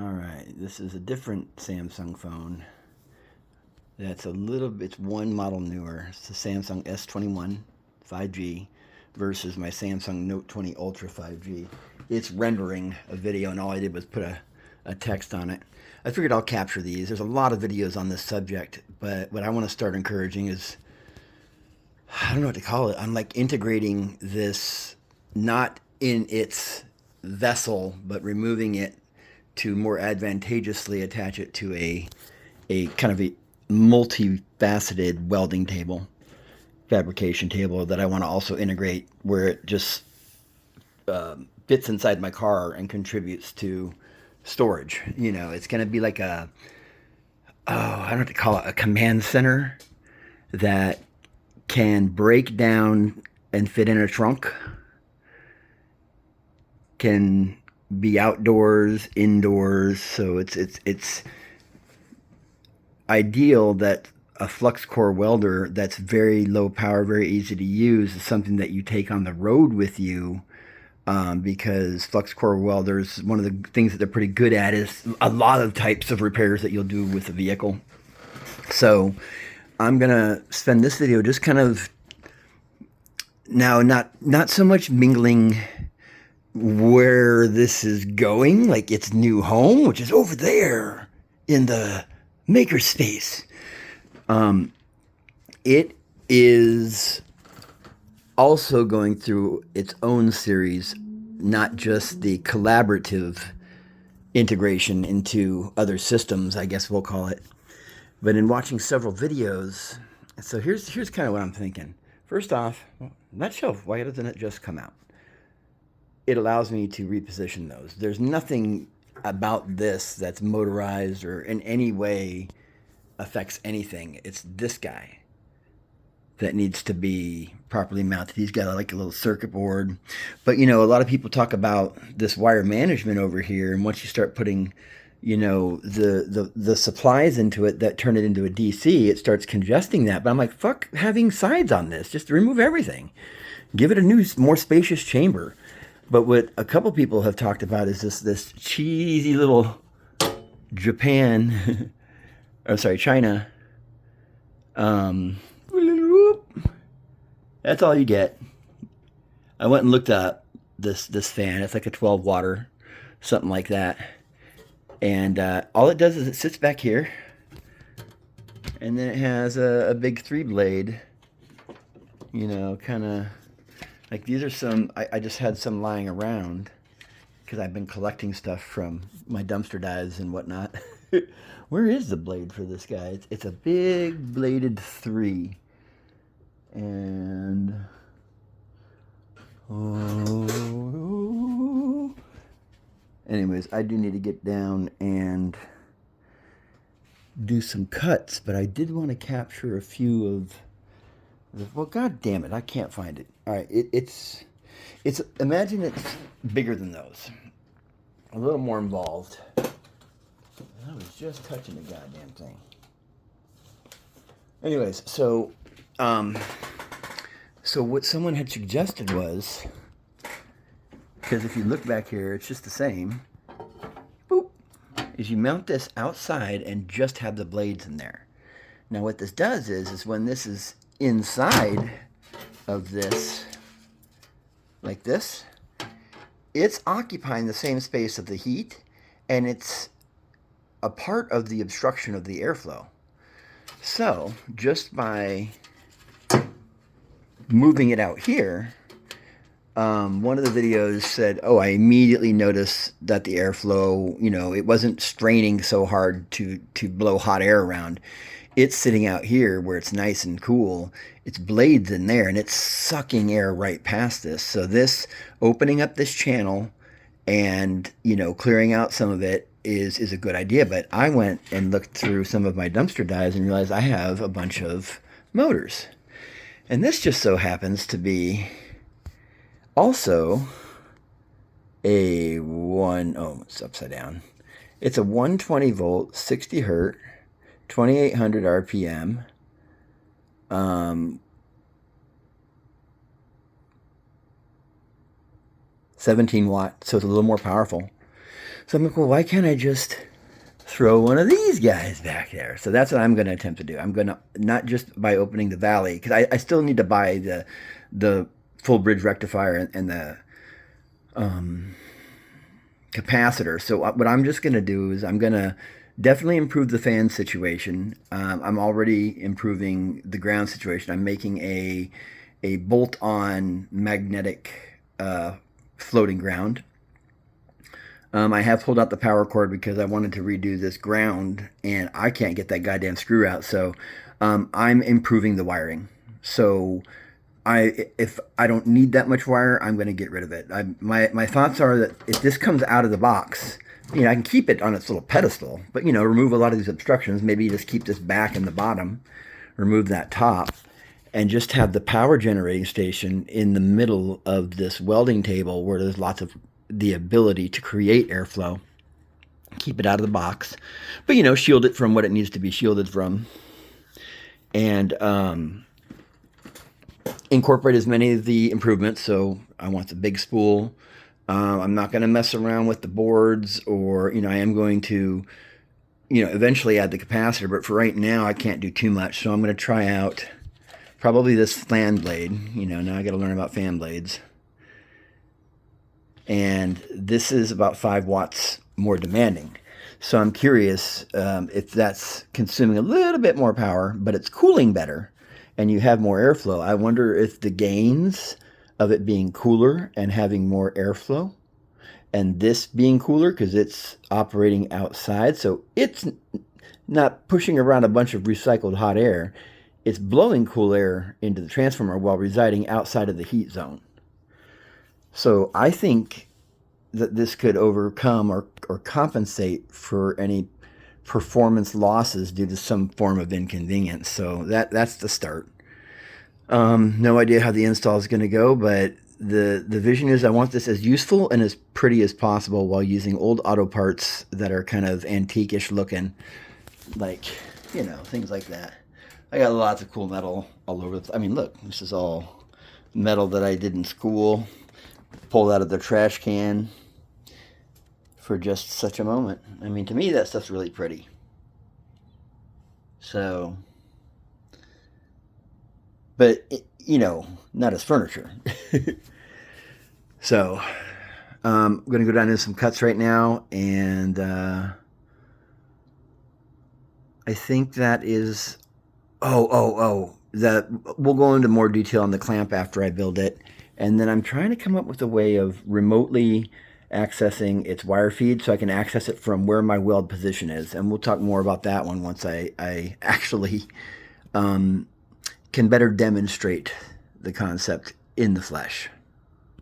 Alright, this is a different Samsung phone. That's a little bit, it's one model newer. It's the Samsung S21 5G versus my Samsung Note 20 Ultra 5G. It's rendering a video, and all I did was put a text on it. I figured I'll capture these. There's a lot of videos on this subject, but what I want to start encouraging is, I don't know what to call it. I'm like integrating this not in its vessel, but removing it to more advantageously attach it to a kind of a multifaceted welding table, fabrication table that I want to also integrate where it just fits inside my car and contributes to storage. You know, it's going to be like I don't know what to call it, a command center that can break down and fit in a trunk, can be outdoors, indoors. So it's ideal that a Flux CorE welder that's very low power, very easy to use, is something that you take on the road with you. Because Flux CorE welders, one of the things that they're pretty good at is a lot of types of repairs that you'll do with a vehicle. So I'm gonna spend this video just kind of now not so much mingling where this is going, like its new home, which is over there in the makerspace. It is also going through its own series, not just the collaborative integration into other systems, I guess we'll call it, but in watching several videos. So here's kind of what I'm thinking. First off, that shelf, why doesn't it just come out? It allows me to reposition those. There's nothing about this that's motorized or in any way affects anything. It's this guy that needs to be properly mounted. He's got like a little circuit board. But, you know, a lot of people talk about this wire management over here, and once you start putting, you know, the supplies into it that turn it into a DC, it starts congesting that. But I'm like, fuck having sides on this. Just remove everything. Give it a new, more spacious chamber. But what a couple people have talked about is this cheesy little Japan, or sorry, China. That's all you get. I went and looked up this fan. It's like a 12 water, something like that. And all it does is it sits back here, and then it has a big 3-blade. You know, kind of. Like these are some, I just had some lying around because I've been collecting stuff from my dumpster dives and whatnot. Where is the blade for this guy? It's a big bladed 3. And, oh, anyways, I do need to get down and do some cuts, but I did want to capture a few of, well, god damn it, I can't find it. All right, it's imagine it's bigger than those, a little more involved. I was just touching the goddamn thing. Anyways, so what someone had suggested was, because if you look back here, it's just the same. Boop, is you mount this outside and just have the blades in there. Now, what this does is when this is inside of this, like this, it's occupying the same space of the heat, and it's a part of the obstruction of the airflow. So just by moving it out here, one of the videos said, oh, I immediately noticed that the airflow, you know, it wasn't straining so hard to blow hot air around. It's sitting out here where it's nice and cool. It's blades in there, and it's sucking air right past this. So this opening up this channel and, you know, clearing out some of it is a good idea. But I went and looked through some of my dumpster dives and realized I have a bunch of motors. And this just so happens to be also it's upside down. It's a 120 volt, 60 hertz, 2800 RPM, 17 watt, so it's a little more powerful. So I'm like, well, why can't I just throw one of these guys back there? So that's what I'm going to attempt to do. I'm going to, not just by opening the valley, because I still need to buy the full bridge rectifier and the capacitor. So what I'm just going to do is I'm going to definitely improve the fan situation. I'm already improving the ground situation. I'm making a bolt-on magnetic floating ground. I have pulled out the power cord because I wanted to redo this ground, and I can't get that goddamn screw out. So I'm improving the wiring. So if I don't need that much wire, I'm going to get rid of it. My thoughts are that if this comes out of the box, you know, I can keep it on its little pedestal, but, you know, remove a lot of these obstructions. Maybe just keep this back in the bottom, remove that top, and just have the power generating station in the middle of this welding table where there's lots of the ability to create airflow. Keep it out of the box, but, you know, shield it from what it needs to be shielded from. And incorporate as many of the improvements. So I want the big spool. I'm not going to mess around with the boards, or, you know, I am going to, you know, eventually add the capacitor, but for right now I can't do too much. So I'm going to try out probably this fan blade. You know, now I got to learn about fan blades. And this is about 5 watts more demanding. So I'm curious if that's consuming a little bit more power, but it's cooling better and you have more airflow. I wonder if the gains of it being cooler and having more airflow, and this being cooler because it's operating outside, so it's not pushing around a bunch of recycled hot air. It's blowing cool air into the transformer while residing outside of the heat zone. So I think that this could overcome or compensate for any performance losses due to some form of inconvenience. So that's the start. No idea how the install is going to go, but the vision is I want this as useful and as pretty as possible while using old auto parts that are kind of antique-ish looking, like, you know, things like that. I got lots of cool metal all over. I mean, look, this is all metal that I did in school, pulled out of the trash can for just such a moment. I mean, to me, that stuff's really pretty. So, but, you know, not as furniture. So, I'm going to go down into some cuts right now, and I think that is, that we'll go into more detail on the clamp after I build it. And then I'm trying to come up with a way of remotely accessing its wire feed so I can access it from where my weld position is. And we'll talk more about that one once I actually can better demonstrate the concept in the flesh.